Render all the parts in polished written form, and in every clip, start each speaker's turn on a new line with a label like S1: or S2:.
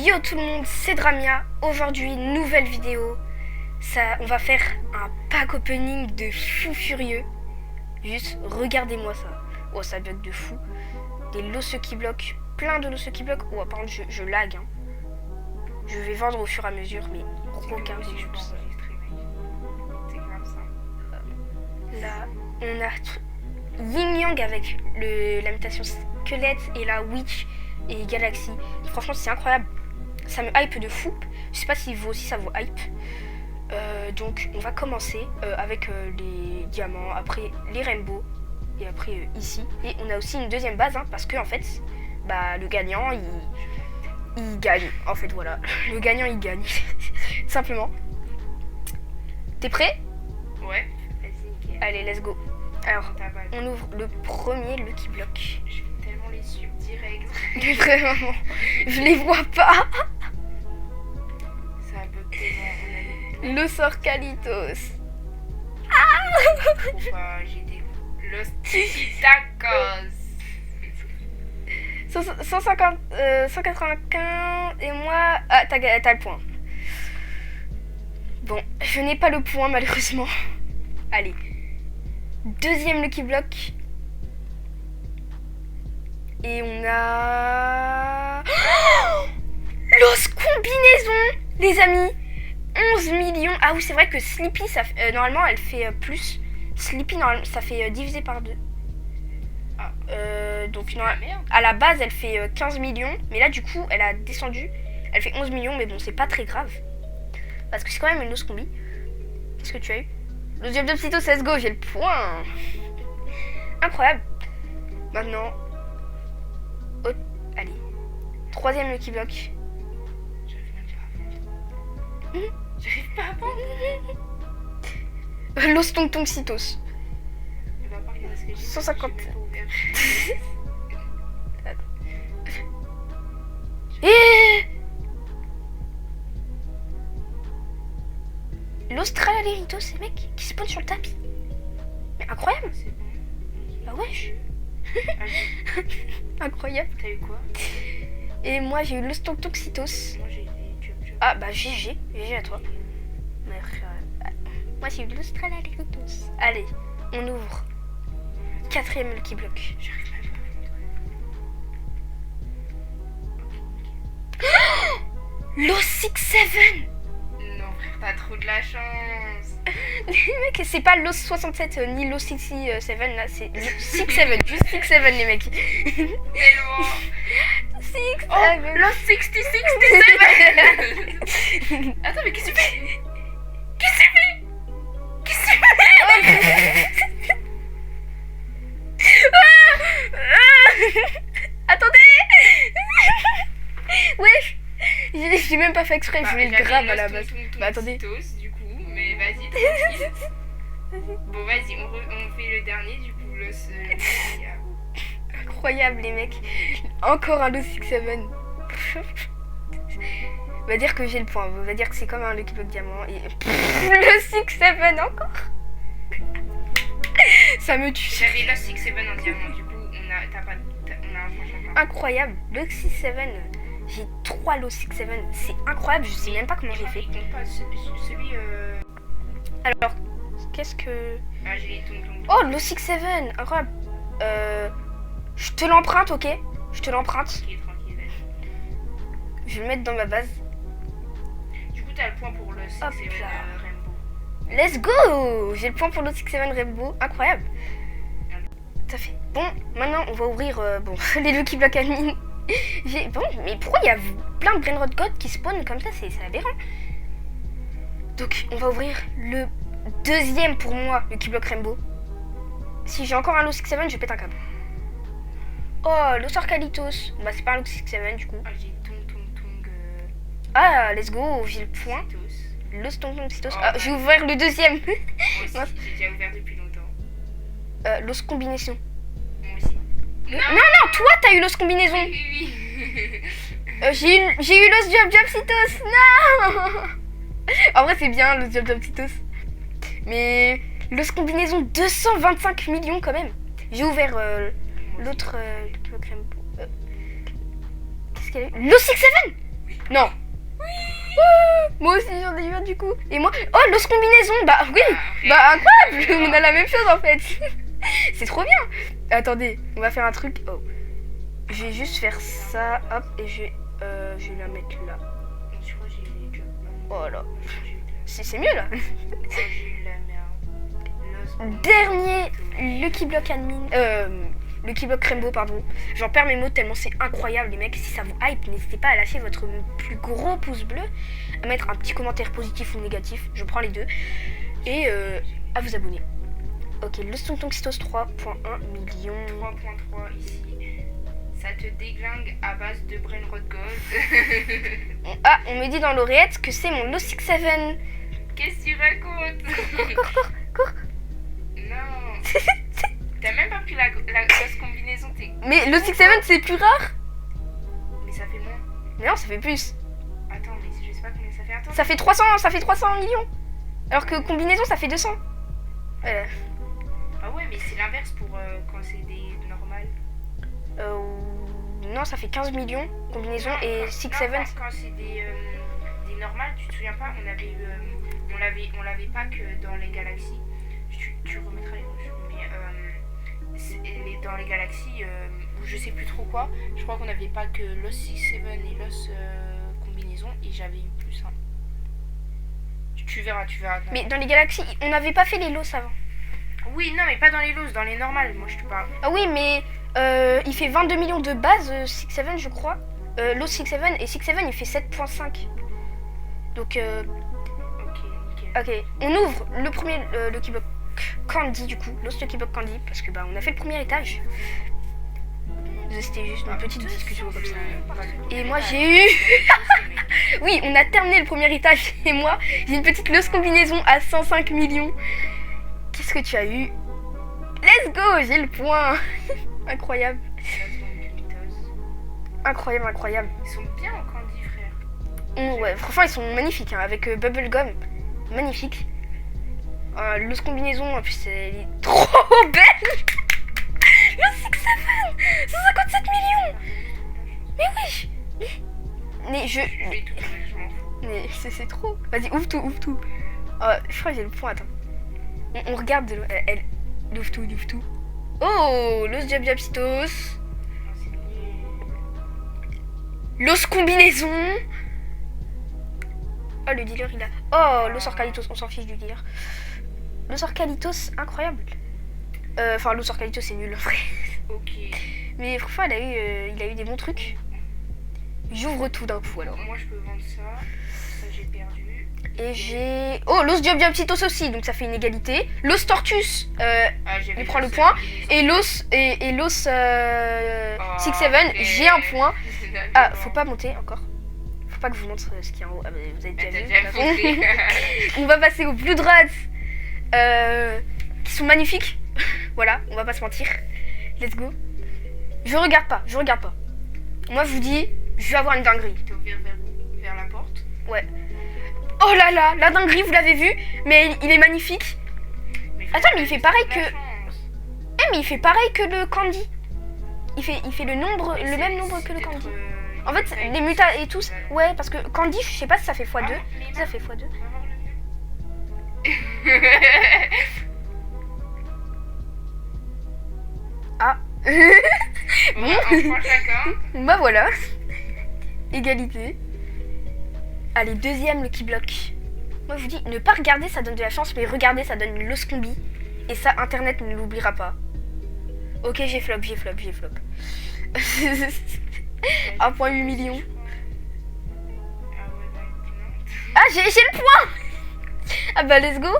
S1: Yo tout le monde, c'est Dramia. Aujourd'hui, nouvelle vidéo. On va faire un pack opening de fou furieux. Juste, regardez-moi ça. Oh, ça bug de fou. Des lots qui bloquent, plein de lots qui bloquent. Oh, par contre, je lag. Hein. Je vais vendre au fur et à mesure, mais aucun
S2: si je peux enregistrer, mec. C'est grave ça.
S1: Là, on a Yin Yang avec la mutation squelette et la Witch et Galaxy. Franchement, c'est incroyable. Ça me hype de fou. Je sais pas si vous aussi ça vous hype. Donc on va commencer avec les diamants, après les rainbows et après ici. Et on a aussi une deuxième base hein, parce que en fait bah, le gagnant il gagne. En fait voilà, le gagnant il gagne. Simplement. T'es prêt?
S2: Ouais, vas-y, nickel.
S1: Allez, let's go. Alors, on ouvre le premier Lucky Block.
S2: Je fais tellement les subs direct.
S1: Vraiment, je les vois pas.
S2: Ça bug tellement.
S1: Los Orcalitos.
S2: J'ai des Los Titacos.
S1: 150, 195 et moi... Ah, t'as le point. Bon, je n'ai pas le point malheureusement. Allez. Deuxième Lucky Block. Et on a... Oh, Los Combinaisons, les amis. 11 millions. Ah oui, c'est vrai que Sleepy, ça normalement, elle fait plus. Sleepy, normalement, ça fait divisé par 2. Ah, donc, non, à la base, elle fait 15 millions. Mais là, du coup, elle a descendu. Elle fait 11 millions, mais bon, c'est pas très grave. Parce que c'est quand même une Los Combi. Qu'est-ce que tu as eu? Le diable de Psytos, let's go, j'ai le point. Incroyable. Maintenant, allez, troisième Lucky Block.
S2: J'arrive pas à vendre.
S1: Los Tong Citos. 150. Et l'Australaritos, ces mecs qui spawnent sur le tapis. Mais incroyable. Bah wesh. Incroyable.
S2: T'as eu quoi?
S1: Et moi j'ai eu Los Toxitos.
S2: Moi j'ai des Job.
S1: Ah bah GG à toi. Moi j'ai eu l'Australaritos. Allez, on ouvre. Quatrième Lucky Block.
S2: J'arrive pas à vendre.
S1: Los 6-7.
S2: Non frère, t'as trop de la chance.
S1: Les mecs, c'est pas Los 67 ni Los 67 là, c'est 6-7. Juste 6-7 les mecs.
S2: Tellement.
S1: 6-7.
S2: Oh, Los 60-67. Attends, mais qu'est-ce que tu fais? Qu'est-ce que tu fais? Qu'est-ce que tu fais?
S1: Attendez. Wesh. J'ai même pas fait exprès, je voulais le grab à la base. Bah attendez.
S2: Du coup, mais vas-y, tranquille. Bon, vas-y, on fait le dernier, du coup, Los...
S1: Incroyable les mecs. Encore un Los 6-7. On va dire que j'ai le point. On va dire que c'est comme un Lucky Block diamant. Et le 6-7 encore. Ça me tue.
S2: J'avais Los 6-7 en diamant, du coup, on a un point chacun.
S1: Incroyable. Le 6-7. J'ai 3 Los 6-7. C'est incroyable. Je sais même pas comment j'ai fait.
S2: Il compte pas celui...
S1: Alors, qu'est-ce que...
S2: Ah, j'ai les Tonton.
S1: Oh, Los 6-7. Incroyable. Je te l'emprunte, ok? Je te l'emprunte.
S2: Ok, tranquille, vas-y.
S1: Je vais le mettre dans ma base.
S2: Du coup, t'as le point pour le 6-7
S1: Hop là.
S2: Rainbow.
S1: Let's go! J'ai le point pour le 6-7 Rainbow. Incroyable. Ça fait. Bon, maintenant, on va ouvrir les Lucky Block admin. Bon, mais pourquoi il y a plein de Brainrot God qui spawnent comme ça? C'est aberrant. Donc, on va ouvrir le deuxième pour moi, Lucky Block Rainbow. Si j'ai encore un Los 6-7, je pète un câble. Oh, Los Orcalitos. Bah, c'est pas un Los 7 du coup.
S2: Ah, j'ai Tonton.
S1: Ah, let's go, j'ai le point. Los Tonton Citos.
S2: Oh,
S1: Ah, j'ai ouvert le deuxième.
S2: Moi aussi, j'ai déjà ouvert depuis longtemps.
S1: Los Combinaisons.
S2: Moi aussi.
S1: Non, toi, t'as eu Los Combinaisons.
S2: Oui.
S1: J'ai eu Los Job Citos. Non. En vrai, c'est bien, Los Job Citos. Mais Los Combinaisons, 225 millions quand même. J'ai ouvert l'autre Qu'est-ce qu'elle a eu? Los 6-7. Non. Moi aussi j'en ai eu un du coup. Et moi, oh l'os combinaison. Bah oui, bah incroyable. On a la même chose en fait. C'est trop bien. Attendez, on va faire un truc. Oh, je vais juste faire ça, hop, et je vais la mettre là.
S2: Je crois que j'ai eu déjà.
S1: Oh là,
S2: J'ai eu
S1: c'est mieux là.
S2: la merde.
S1: Dernier Lucky Block admin. Lucky Block Rainbow, pardon. J'en perds mes mots tellement c'est incroyable, les mecs. Si ça vous hype, n'hésitez pas à lâcher votre plus gros pouce bleu, à mettre un petit commentaire positif ou négatif. Je prends les deux. Et à vous abonner. Ok, le Tontonxitos 3.1 million.
S2: 3.3 ici. Ça te déglingue à base de Brainrot Gold.
S1: Ah, on me dit dans l'oreillette que c'est mon Lost 67.
S2: Qu'est-ce que tu racontes?
S1: Cours.
S2: Non. T'as même pas pris la grosse combinaison.
S1: Mais Lost 67 c'est plus rare.
S2: Mais ça fait moins.
S1: Mais non, ça fait plus.
S2: Attends, mais je sais pas combien ça fait. Attends.
S1: Ça fait 300 millions. Alors que combinaison ça fait 200.
S2: Ah ouais, mais c'est l'inverse pour quand c'est des normales.
S1: Non, ça fait 15 millions combinaison
S2: Non,
S1: et
S2: quand-
S1: 6-7.
S2: non, quand c'est des normales, tu te souviens pas, on avait on l'avait pas que dans les galaxies. Tu remettras les mais dans les galaxies, je sais plus trop quoi. Je crois qu'on n'avait pas que l'os 6-7 et l'os combinaison et j'avais eu plus. Hein. Tu verras.
S1: Mais dans les galaxies, on n'avait pas fait les lots avant.
S2: Oui, non, mais pas dans les lots, dans les normales. Moi, je te parle.
S1: Ah oui, mais il fait 22 millions de base, 6-7 je crois. L'os 6-7 et 6-7 il fait 7.5. Donc,
S2: Ok, nickel.
S1: ok, on ouvre le premier Lucky Block Candy du coup, Lost Lucky Block Candy, parce que bah on a fait le premier étage. C'était juste une petite discussion comme ça. Et moi j'ai eu... Oui, on a terminé le premier étage et moi j'ai une petite Lost combinaison à 105 millions. Qu'est-ce que tu as eu? Let's go, j'ai le point. Incroyable. Incroyable.
S2: Ils sont bien en candy, frère.
S1: Ouais, franchement ils sont magnifiques hein, avec Bubblegum. Magnifique. L'os combinaison, en plus elle est trop belle. Le 6-7 157 millions. Mais oui. Mais
S2: Je vais tout ouvrir, je m'en fous.
S1: Mais c'est trop. Vas-y, ouvre tout. Je crois que j'ai le point, attends. On regarde de elle ouvre tout. Oh, l'os Jabjabsitos.
S2: Non, c'est nul.
S1: L'os combinaison. Oh, le dealer il a... Oh, l'os Orcalitos, on s'en fiche du dealer. L'os Orcalitos, incroyable. Enfin, l'os Orcalitos c'est nul en vrai.
S2: Ok.
S1: Mais franchement, il a eu des bons trucs. J'ouvre tout d'un coup alors.
S2: Moi, je peux vendre ça. Ça, j'ai perdu.
S1: Et j'ai... Oh, l'os Diabdiabsitos aussi, donc ça fait une égalité. L'os Tortus, il prend le point. Et l'os... Et l'os 6-7, j'ai un point. Ah, faut pas monter encore. Faut pas que je vous montre ce qu'il y a en haut. Ah, bah, vous avez déjà vu.
S2: Déjà foncé.
S1: On va passer aux Blue Drats. Qui sont magnifiques. Voilà, on va pas se mentir. Let's go. Je regarde pas. Moi, je vous dis, je vais avoir une dinguerie.
S2: T'es ouvert vers où? Vers la porte?
S1: Ouais. Oh là là, la dinguerie, vous l'avez vu. Mais il est magnifique. Attends, mais il fait pareil que... mais il fait pareil que le Candy. Il fait le même nombre que le Candy. En fait, les mutas et tous... Ouais, parce que Candy, je sais pas si ça fait x2. Ça fait x2. Ah.
S2: Bon, un point chacun.
S1: Bah voilà. Égalité. Allez, deuxième Lucky Block. Moi, je vous dis, ne pas regarder, ça donne de la chance, mais regarder, ça donne une loose combi. Et ça, Internet ne l'oubliera pas. Ok, j'ai flop. 1,8 million. Ah, j'ai le point. Ah bah, let's go.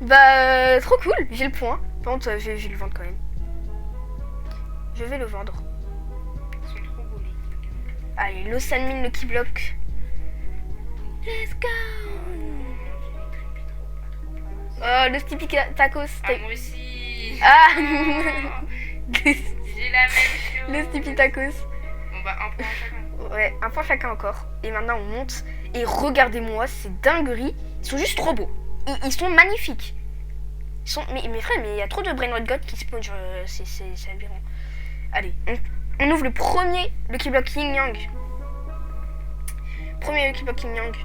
S1: Bah, trop cool, j'ai le point. Par contre, je vais le vendre quand même. Je vais le vendre.
S2: Ils sont trop beaux, les trucs.
S1: Allez, Los Admin Lucky Block. Let's go. Oh, le Stippy Tacos.
S2: Ah, moi aussi.
S1: Ah.
S2: J'ai la même chose.
S1: Le Stippy Tacos.
S2: On va un point chacun.
S1: Ouais, un point chacun encore. Et maintenant, on monte. Et regardez-moi, c'est dinguerie. Ils sont juste trop beaux. Ils sont magnifiques. Mais frère, mais il y a trop de Brainrot God qui spawn. C'est aberrant. Allez, on ouvre le premier Lucky Block Yin Yang. Premier Lucky Block Yin Yang.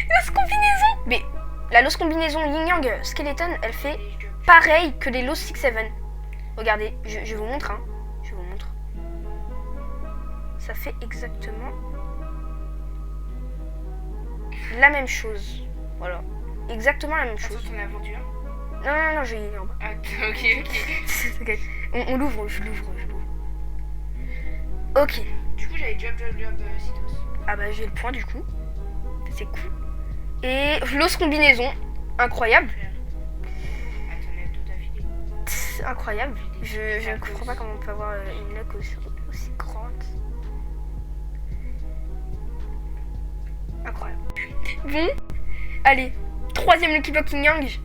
S1: L'os combinaison. Mais la l'os combinaison Yin Yang Skeleton, elle fait pareil que les Lost 6-7. Regardez, je vous montre, hein. Je vous montre. Ça fait exactement la même chose. Voilà. Exactement la même chose.
S2: Attends, t'en as vendu un?
S1: Non, j'ai en bas.
S2: Ah, ok.
S1: Ok. On l'ouvre, je l'ouvre. Ok.
S2: Du coup, j'avais job, Citos.
S1: Ah bah j'ai le point du coup. C'est cool. Et l'os combinaison. Incroyable.
S2: Ah, t'en as deux d'affilée.
S1: C'est incroyable. Je ne comprends pas comment on peut avoir une luck aussi grande. Incroyable. Bon. Allez. Troisième Lucky Block Yin Yang.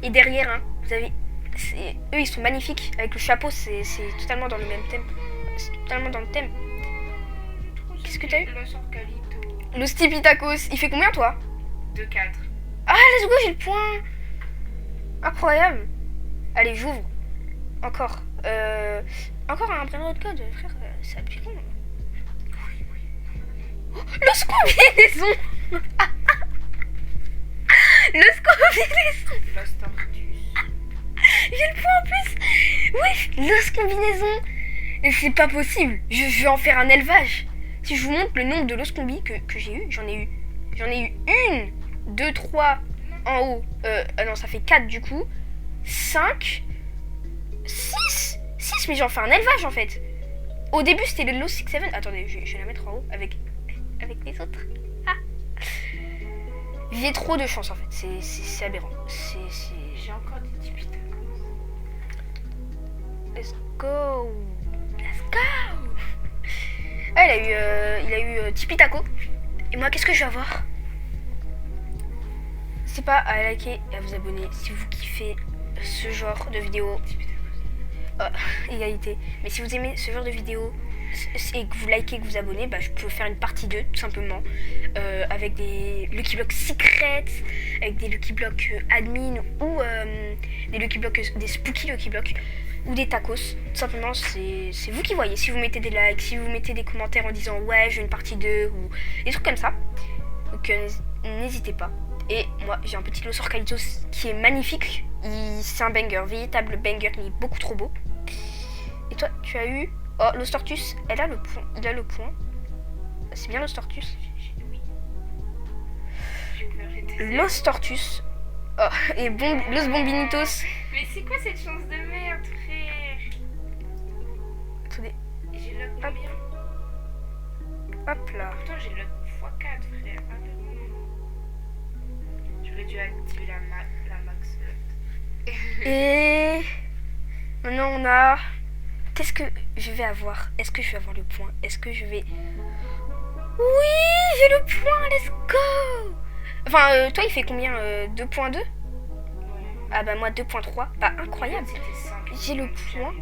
S1: Et derrière, hein, vous avez... Eux, ils sont magnifiques. Avec le chapeau, c'est totalement dans le même thème. C'est totalement dans le thème. Qu'est-ce que t'as eu?
S2: L'os Orcalito.
S1: Le Stipitacos. Il fait combien, toi?
S2: 2-4.
S1: Ah, let's go, j'ai le point. Incroyable. Allez, j'ouvre. Encore. Encore un prénom de code, frère. Ça appuie con. Oh, l'os combinaison. L'os combinaison.
S2: L'os Tortus.
S1: J'ai le point en plus. Oui, l'os combinaison. Et c'est pas possible. Je vais en faire un élevage. Si je vous montre le nombre de l'os combi que j'ai eu, j'en ai eu 1, 2, 3 en haut. Non, ça fait 4 du coup. 5, 6, mais j'en fais un élevage en fait. Au début, c'était le Lost 6-7. Attendez, je vais la mettre en haut avec les autres. Ah. J'ai trop de chance en fait. C'est aberrant.
S2: J'ai encore des petits pitacos.
S1: Let's go. Ah, il a eu Tipitaco. Et moi, qu'est-ce que je vais avoir? N'hésitez pas à liker et à vous abonner si vous kiffez ce genre de vidéo. Égalité. Mais si vous aimez ce genre de vidéo et que vous likez et que vous abonnez, bah, je peux faire une partie 2 tout simplement. Avec des Lucky Blocks secrets, avec des Lucky Blocks admin ou des Lucky Blocks, des spooky Lucky Blocks. Ou des tacos, tout simplement c'est vous qui voyez. Si vous mettez des likes, si vous mettez des commentaires en disant ouais je veux une partie 2 ou des trucs comme ça. Donc n'hésitez pas. Et moi j'ai un petit Los Orcalitos qui est magnifique. C'est un banger, véritable banger, il est beaucoup trop beau. Et toi tu as eu... Oh, Los Tortus, il a le point. C'est bien Los Tortus.
S2: Oui. J'ai ouvert les deux.
S1: Los Tortus. Oh, et bon, Los Bombinitos.
S2: Mais c'est quoi cette chance de merde, frère?
S1: Attendez,
S2: J'ai le combien?
S1: hop là.
S2: Pourtant j'ai le x4, frère. Ah, mais bon. J'aurais dû activer la max.
S1: Et maintenant on a... Qu'est-ce que je vais avoir? Est-ce que je vais avoir le point? Est-ce que je vais... Oui, j'ai le point, let's go. Enfin, toi il fait combien? 2.2?
S2: Ouais.
S1: Ah bah moi 2.3. Bah incroyable.
S2: C'était simple.
S1: J'ai le point.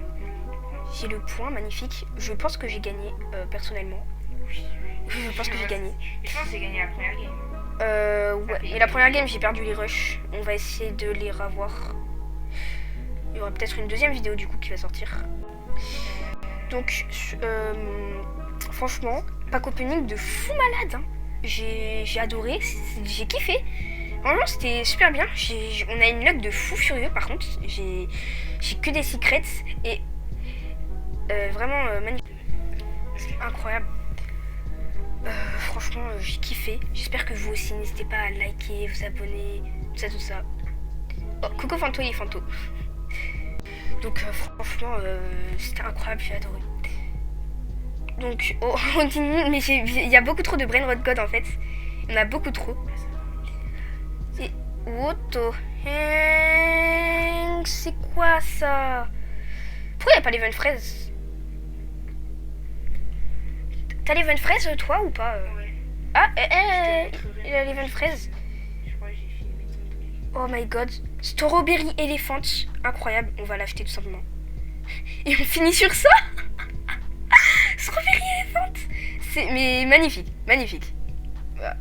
S1: J'ai le point, magnifique. Je pense que j'ai gagné, personnellement.
S2: Oui.
S1: Je pense que j'ai gagné.
S2: Je pense que j'ai gagné la première game.
S1: Ouais. Mais la première game, j'ai perdu les rushs. On va essayer de les revoir. Il y aura peut-être une deuxième vidéo du coup qui va sortir. Donc, franchement, pack opening de fou malade. Hein. J'ai adoré, j'ai kiffé. Vraiment, c'était super bien. On a une luck de fou furieux par contre. J'ai que des secrets et vraiment magnifique. Incroyable. Franchement, j'ai kiffé. J'espère que vous aussi. N'hésitez pas à liker, vous abonner, tout ça. Oh, coucou Fanto et Fanto. Donc franchement, c'était incroyable, j'ai adoré. Donc, on continue, mais il y a beaucoup trop de brain rot god en fait. Il y en a beaucoup trop. Et what the heck? C'est quoi ça? Pourquoi il n'y a pas l'event fraise? T'as l'event fraise toi ou pas?
S2: Ouais.
S1: Ah, il a l'event fraise.
S2: Je crois que j'ai filmé ton truc.
S1: Oh my god. Strawberry Elephant. Incroyable, on va l'acheter tout simplement. Et on finit sur ça. Strawberry Elephant. Mais magnifique, magnifique. Voilà.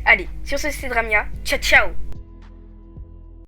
S1: Allez, sur ce c'était Dramia. Ciao ciao.